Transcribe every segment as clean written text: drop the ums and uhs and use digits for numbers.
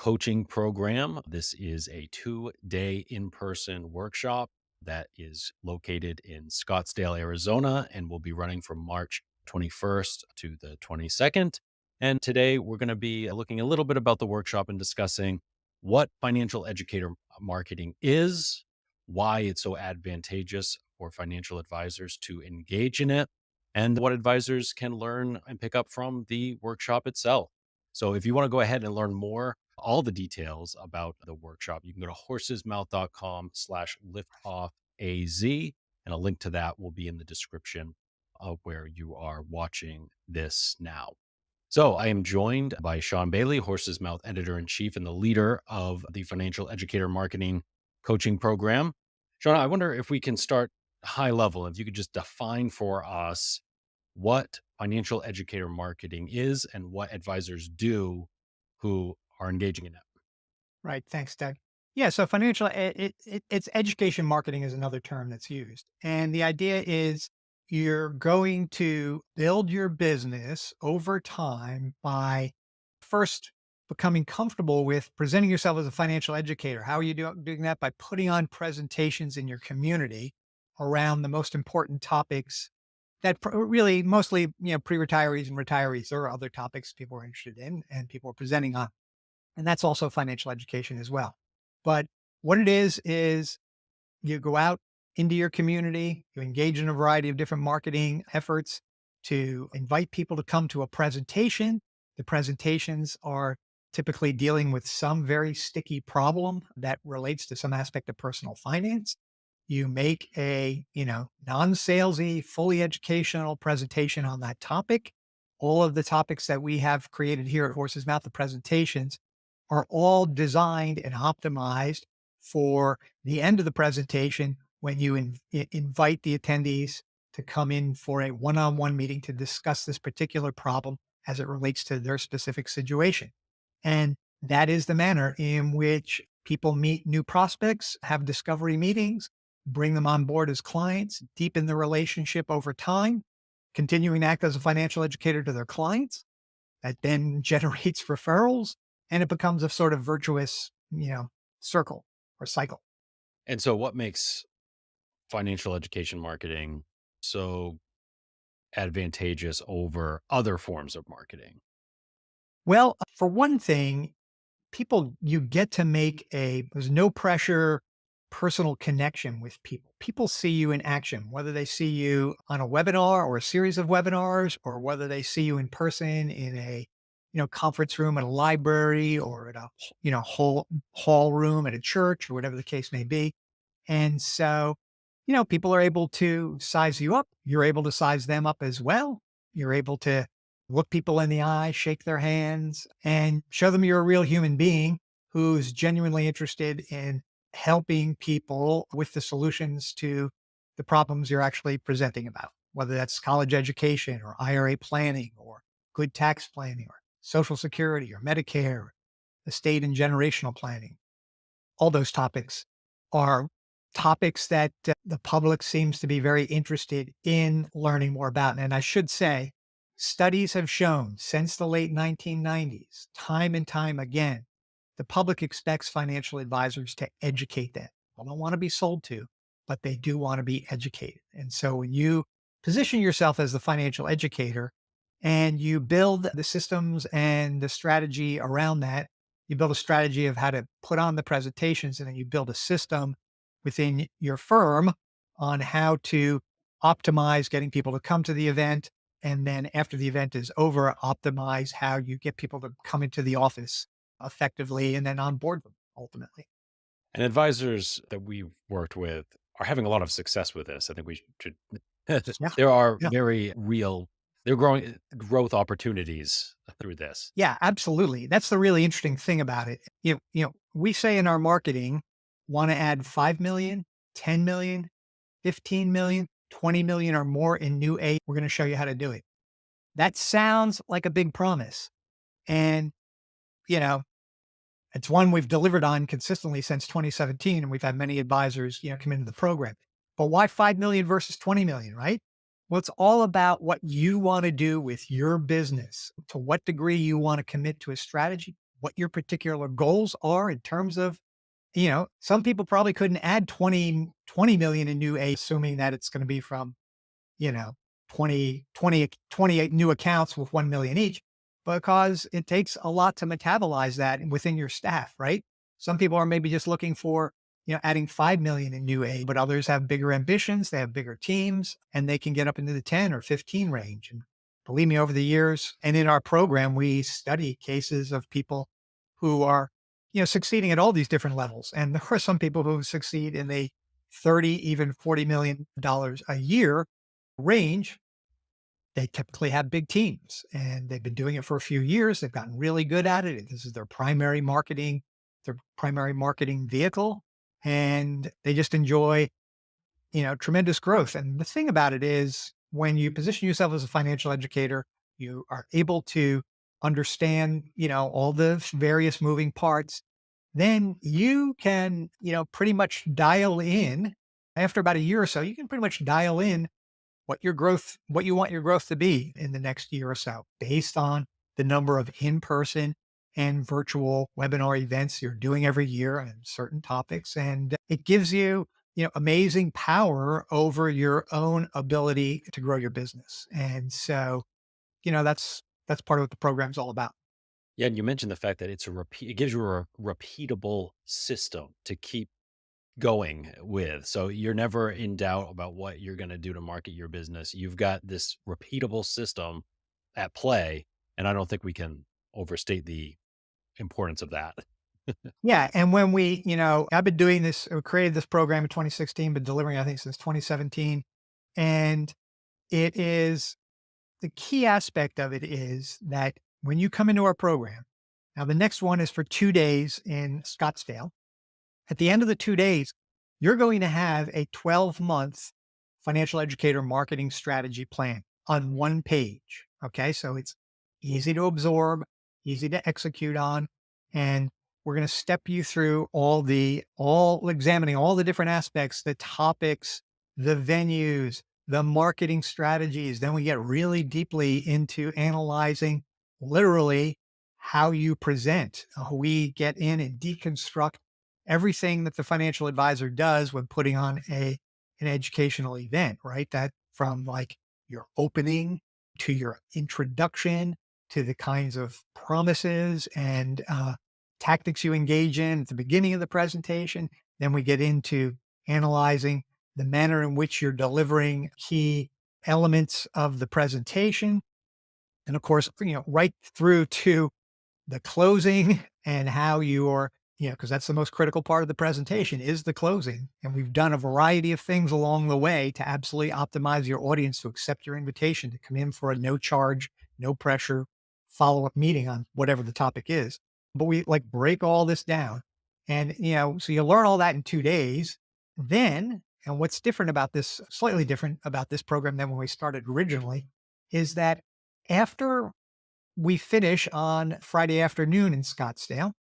coaching program. This is a 2-day in-person workshop that is located in Scottsdale, Arizona, and will be running from March 21st to the 22nd. And today we're going to be looking a little bit about the workshop and discussing what financial educator marketing is, why it's so advantageous for financial advisors to engage in it, and what advisors can learn and pick up from the workshop itself. So if you want to go ahead and learn more, all the details about the workshop, you can go to horsesmouth.com/liftoffaz, and a link to that will be in the description of where you are watching this now. So I am joined by Sean Bailey, Horse's Mouth editor in chief and the leader of the Financial Educator Marketing Coaching Program. Sean, I wonder if we can start high level, if you could just define for us what financial educator marketing is and what advisors do who are engaging in it. Right. Thanks, Doug. Yeah. So financial, it's education marketing is another term that's used. And the idea is you're going to build your business over time by first becoming comfortable with presenting yourself as a financial educator. How are you doing that? By putting on presentations in your community around the most important topics that really mostly, pre-retirees and retirees. There are other topics people are interested in and people are presenting on. And that's also financial education as well. But what it is you go out into your community, you engage in a variety of different marketing efforts to invite people to come to a presentation. The presentations are typically dealing with some very sticky problem that relates to some aspect of personal finance. You make a, non-salesy, fully educational presentation on that topic. All of the topics that we have created here at Horse's Mouth, the presentations, are all designed and optimized for the end of the presentation when you invite the attendees to come in for a one-on-one meeting to discuss this particular problem as it relates to their specific situation. And that is the manner in which people meet new prospects, have discovery meetings, bring them on board as clients, deepen the relationship over time, continuing to act as a financial educator to their clients. That then generates referrals and it becomes a sort of virtuous, circle or cycle. And so what makes financial education marketing so advantageous over other forms of marketing? Well, for one thing, you get to there's no pressure personal connection with people. People see you in action, whether they see you on a webinar or a series of webinars, or whether they see you in person in a, conference room at a library or at a, hall room at a church or whatever the case may be. And so, people are able to size you up. You're able to size them up as well. You're able to look people in the eye, shake their hands, and show them you're a real human being who's genuinely interested in helping people with the solutions to the problems you're actually presenting about, whether that's college education or IRA planning or good tax planning or Social Security or Medicare, estate and generational planning. All those topics are topics that the public seems to be very interested in learning more about. And I should say, studies have shown since the late 1990s, time and time again, the public expects financial advisors to educate them. They don't want to be sold to, but they do want to be educated. And so when you position yourself as the financial educator and you build the systems and the strategy around that, you build a strategy of how to put on the presentations, and then you build a system within your firm on how to optimize getting people to come to the event. And then after the event is over, optimize how you get people to come into the office effectively and then onboard them ultimately. And advisors that we've worked with are having a lot of success with this. I think we should Yeah. there are Yeah. very real they're growing growth opportunities through this. Yeah, absolutely. That's the really interesting thing about it. We say in our marketing, want to add 5 million, 10 million, 15 million, 20 million or more in new A. We're going to show you how to do it. That sounds like a big promise. And, you know, it's one we've delivered on consistently since 2017. And we've had many advisors, come into the program. But why 5 million versus 20 million, right? Well, it's all about what you want to do with your business, to what degree you want to commit to a strategy, what your particular goals are in terms of, some people probably couldn't add 20 million in new A, assuming that it's going to be from, you know, 28 new accounts with 1 million each, because it takes a lot to metabolize that within your staff, right? Some people are maybe just looking for, adding 5 million in new A, but others have bigger ambitions. They have bigger teams and they can get up into the 10 or 15 range. And believe me, over the years and in our program, we study cases of people who are, succeeding at all these different levels. And there are some people who succeed in the 30, even $40 million a year range. They typically have big teams and they've been doing it for a few years. They've gotten really good at it. This is their primary marketing vehicle. And they just enjoy, tremendous growth. And the thing about it is when you position yourself as a financial educator, you are able to understand, all the various moving parts. Then you can, pretty much dial in after about a year or so, you can pretty much dial in what you want your growth to be in the next year or so based on the number of in-person and virtual webinar events you're doing every year on certain topics. And it gives you, amazing power over your own ability to grow your business. And so, that's part of what the program's all about. Yeah, and you mentioned the fact that it gives you a repeatable system to keep going with. So you're never in doubt about what you're going to do to market your business. You've got this repeatable system at play, and I don't think we can overstate the importance of that. Yeah. And when I've been doing this, created this program in 2016, been delivering, I think, since 2017. And it is the key aspect of it is that when you come into our program, now the next one is for 2 days in Scottsdale. At the end of the 2 days, you're going to have a 12-month financial educator marketing strategy plan on one page. Okay. So it's easy to absorb, easy to execute on. And we're going to step you through all examining all the different aspects, the topics, the venues, the marketing strategies. Then we get really deeply into analyzing literally how you present. We get in and deconstruct everything that the financial advisor does when putting on an educational event, right? That from like your opening to your introduction to the kinds of promises and tactics you engage in at the beginning of the presentation. Then we get into analyzing the manner in which you're delivering key elements of the presentation. And of course, right through to the closing and how you're, because that's the most critical part of the presentation is the closing. And we've done a variety of things along the way to absolutely optimize your audience to accept your invitation to come in for a no charge, no pressure follow-up meeting on whatever the topic is. But we like break all this down. And, so you learn all that in 2 days. Then, and what's different about this, slightly different about this program than when we started originally, is that after we finish on Friday afternoon in Scottsdale.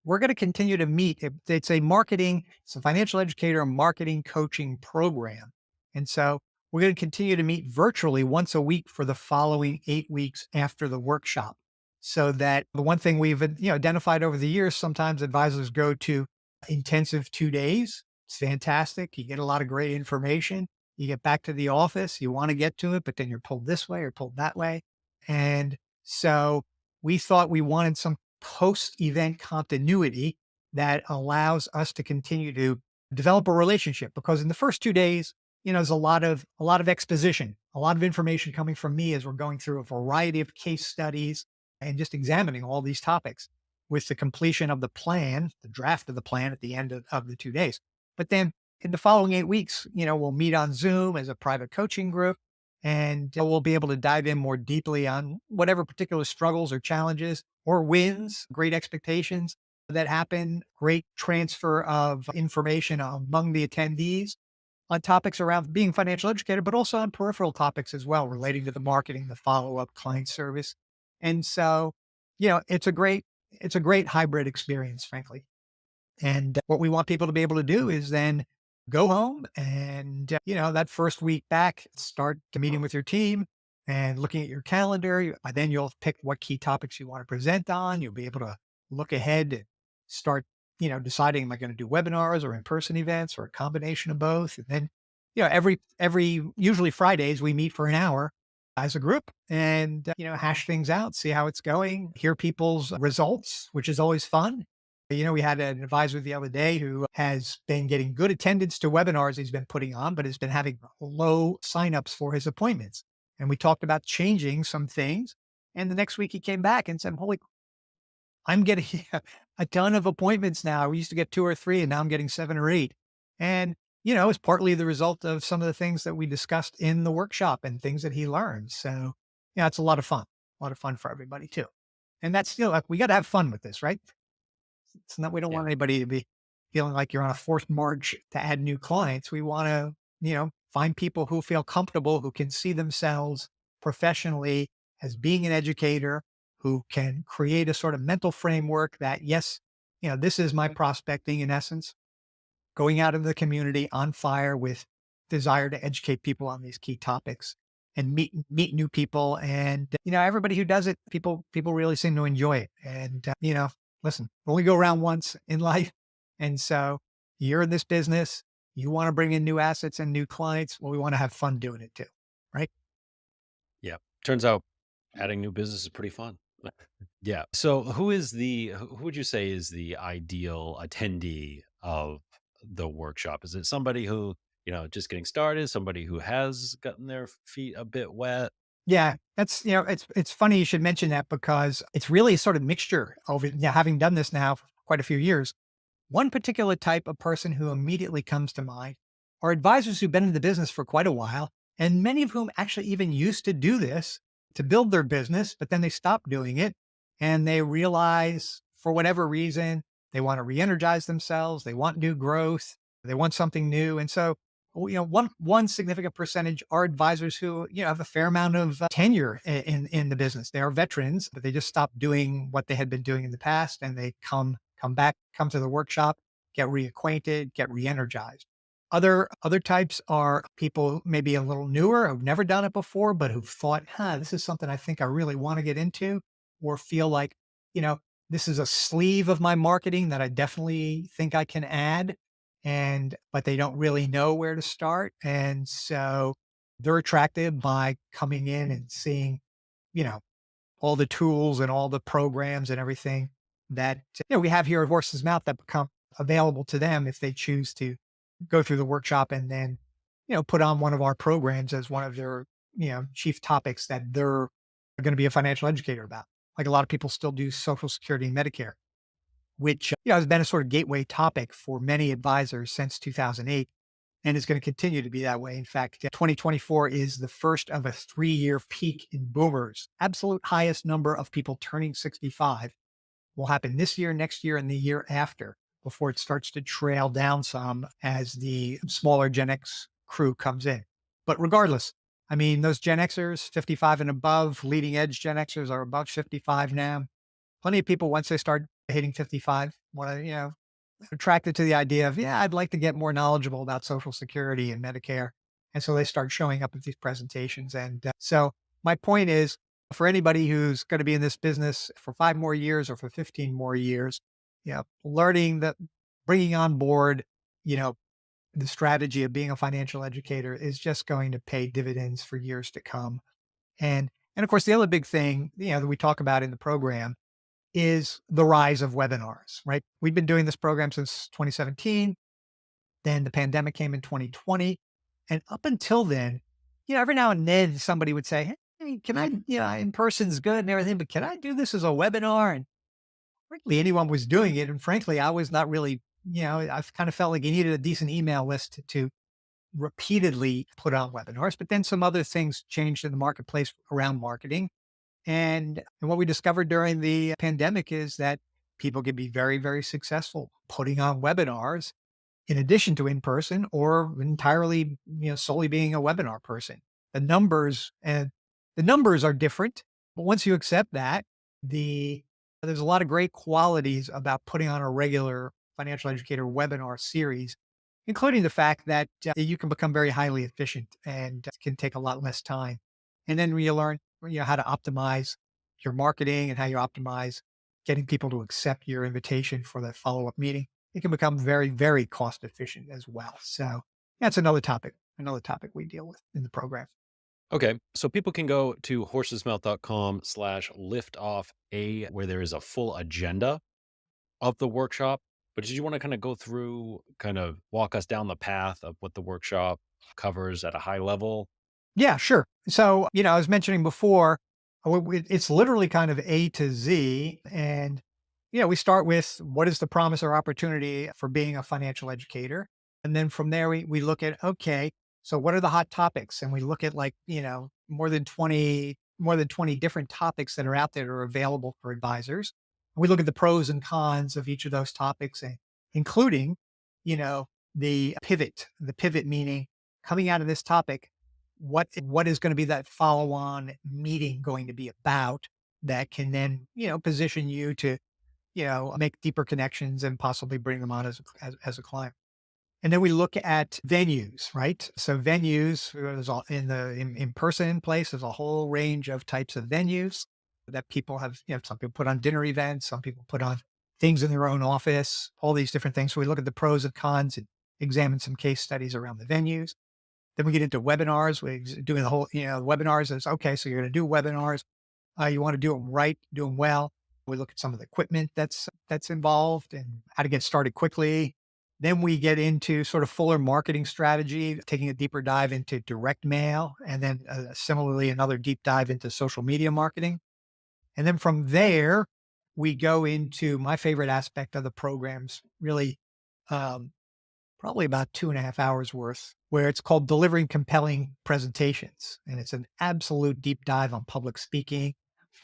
We're going to continue to meet. It's a financial educator marketing coaching program. And so we're going to continue to meet virtually once a week for the following 8 weeks after the workshop. So that the one thing we've identified over the years, sometimes advisors go to intensive 2 days. It's fantastic. You get a lot of great information. You get back to the office, you want to get to it, but then you're pulled this way or pulled that way. And so we thought we wanted some post-event continuity that allows us to continue to develop a relationship because in the first 2 days, there's a lot of exposition, a lot of information coming from me as we're going through a variety of case studies and just examining all these topics with the completion of the plan, the draft of the plan at the end of the 2 days. But then in the following 8 weeks, we'll meet on Zoom as a private coaching group and we'll be able to dive in more deeply on whatever particular struggles or challenges or wins, great expectations that happen, great transfer of information among the attendees on topics around being a financial educator, but also on peripheral topics as well, relating to the marketing, the follow-up client service. And so, it's a great hybrid experience, frankly. And what we want people to be able to do is then go home and, that first week back, start to meeting with your team and looking at your calendar. By then you'll pick what key topics you want to present on. You'll be able to look ahead and start, deciding, am I going to do webinars or in-person events or a combination of both? And then, every usually Fridays we meet for an hour as a group and, hash things out, see how it's going, hear people's results, which is always fun. We had an advisor the other day who has been getting good attendance to webinars he's been putting on, but has been having low signups for his appointments. And we talked about changing some things. And the next week he came back and said, holy, I'm getting a ton of appointments now. We used to get two or three, and now I'm getting seven or eight. And, it's partly the result of some of the things that we discussed in the workshop and things that he learned. So, yeah, it's a lot of fun for everybody too. And that's still like, we got to have fun with this, right? It's not, we don't Yeah. want anybody to be feeling like you're on a forced march to add new clients. We want to, find people who feel comfortable, who can see themselves professionally as being an educator, who can create a sort of mental framework that, yes, this is my prospecting in essence, going out into the community on fire with desire to educate people on these key topics and meet new people. And everybody who does it, people really seem to enjoy it. And listen, we only go around once in life, and so you're in this business, you want to bring in new assets and new clients, well, we want to have fun doing it too, right? Yeah. Turns out adding new business is pretty fun. Yeah. So who would you say is the ideal attendee of the workshop? Is it somebody who, just getting started, somebody who has gotten their feet a bit wet? Yeah, that's it's funny you should mention that because it's really a sort of mixture of it. Yeah, having done this now for quite a few years, one particular type of person who immediately comes to mind are advisors who've been in the business for quite a while, and many of whom actually even used to do this to build their business, but then they stopped doing it and they realize for whatever reason they want to re-energize themselves, they want new growth, they want something new. And so one significant percentage are advisors who have a fair amount of tenure in the business. They are veterans, but they just stopped doing what they had been doing in the past, and they come back, come to the workshop, get reacquainted, get re-energized. Other types are people maybe a little newer, who've never done it before, but who've thought, this is something I think I really want to get into, or feel like, you know, this is a sleeve of my marketing that I definitely think I can add. And but they don't really know where to start. And so they're attracted by coming in and seeing, you know, all the tools and all the programs and everything that we have here at Horse's Mouth that become available to them if they choose to go through the workshop and then put on one of our programs as one of their chief topics that they're going to be a financial educator about. Like a lot of people still do Social Security and Medicare, which has been a sort of gateway topic for many advisors since 2008 and is going to continue to be that way. In fact, 2024 is the first of a 3-year peak in boomers. Absolute highest number of people turning 65 will happen this year, next year, and the year after before it starts to trail down some as the smaller Gen X crew comes in. But regardless, I mean, those Gen Xers, 55 and above, leading edge Gen Xers are above 55 now. Plenty of people, once they start hitting 55, want to, attracted to the idea of, yeah, I'd like to get more knowledgeable about Social Security and Medicare. And so they start showing up at these presentations. And so my point is for anybody who's going to be in this business for 5 more years or for 15 more years, learning that bringing on board, you know, the strategy of being a financial educator is just going to pay dividends for years to come. And of course, the other big thing, that we talk about in the program is the rise of webinars, right? We've been doing this program since 2017. Then the pandemic came in 2020. And up until then, every now and then somebody would say, hey, can I, in person's good and everything, but can I do this as a webinar? And frankly, anyone was doing it. And frankly, I was not really, I kind of felt like you needed a decent email list to repeatedly put on webinars. But then some other things changed in the marketplace around marketing. And what we discovered during the pandemic is that people can be very, very successful putting on webinars in addition to in person or entirely, solely being a webinar person. The numbers and the numbers are different, but once you accept that, there's a lot of great qualities about putting on a regular financial educator webinar series, including the fact that you can become very highly efficient and can take a lot less time. And then when you learn, how to optimize your marketing and how you optimize getting people to accept your invitation for that follow-up meeting, it can become very, very cost efficient as well. So that's another topic we deal with in the program. Okay. So people can go to horsesmouth.com/liftoff where there is a full agenda of the workshop. But did you want to kind of go through, kind of walk us down the path of what the workshop covers at a high level? Yeah, sure. So, I was mentioning before, it's literally kind of A to Z. And, we start with what is the promise or opportunity for being a financial educator? And then from there, we look at, okay, so what are the hot topics? And we look at like, more than 20 different topics that are out there that are available for advisors. We look at the pros and cons of each of those topics, and including, you know, the pivot meaning coming out of this topic, what is going to be that follow-on meeting going to be about that can then position you to make deeper connections and possibly bring them on as a client. And then we look at venues, right? So venues, there's all in person place, there's a whole range of types of venues that people have. Some people put on dinner events, some people put on things in their own office, all these different things. So we look at the pros and cons and examine some case studies around the venues. Then we get into webinars. Doing the whole, webinars is okay. So you're going to do webinars. You want to do them right, do them well. We look at some of the equipment that's involved and how to get started quickly. Then we get into sort of fuller marketing strategy, taking a deeper dive into direct mail, and then similarly another deep dive into social media marketing. And then from there, we go into my favorite aspect of the programs, really um, probably about 2.5 hours worth, where it's called Delivering Compelling Presentations. And it's an absolute deep dive on public speaking,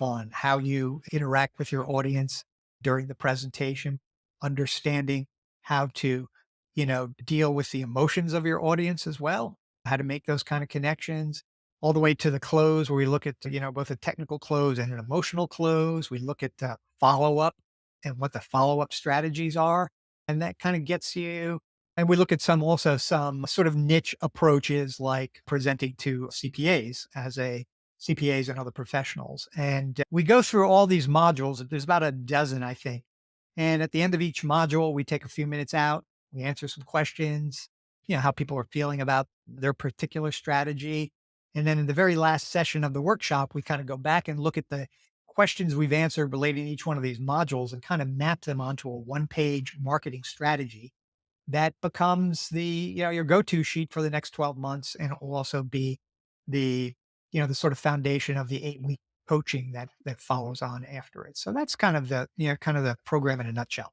on how you interact with your audience during the presentation, understanding how to, deal with the emotions of your audience as well, how to make those kind of connections, all the way to the close, where we look at, both a technical close and an emotional close. We look at follow up and what the follow up strategies are. And that kind of gets you, and we look at some sort of niche approaches like presenting to CPAs and other professionals. And we go through all these modules. There's about a dozen, I think. And at the end of each module, we take a few minutes out, we answer some questions, how people are feeling about their particular strategy. And then in the very last session of the workshop, we kind of go back and look at the questions we've answered relating to each one of these modules and kind of map them onto a one-page marketing strategy that becomes your go-to sheet for the next 12 months. And it will also be the, the sort of foundation of the 8-week coaching that follows on after it. So that's kind of the program in a nutshell.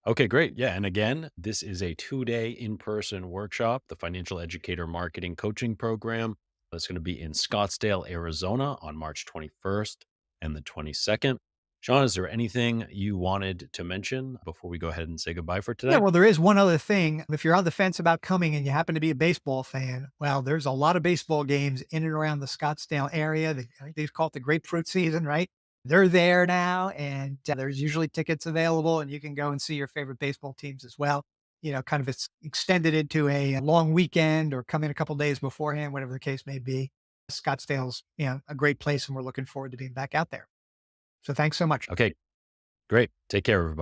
Okay, great. Yeah. And again, this is a 2-day in person workshop, the Financial Educator Marketing Coaching Program. That's going to be in Scottsdale, Arizona on March 21st and the 22nd. Sean, is there anything you wanted to mention before we go ahead and say goodbye for Yeah, today? well, there is one other thing. If you're on the fence about coming and you happen to be a baseball fan, well, there's a lot of baseball games in and around the Scottsdale area. I think they call it the grapefruit season, right? They're there now, and there's usually tickets available, and you can go and see your favorite baseball teams as well. Kind of it's extended into a long weekend or come in a couple days beforehand, whatever the case may be. Scottsdale's, a great place, and we're looking forward to being back out there. So thanks so much. Okay, great. Take care, everybody.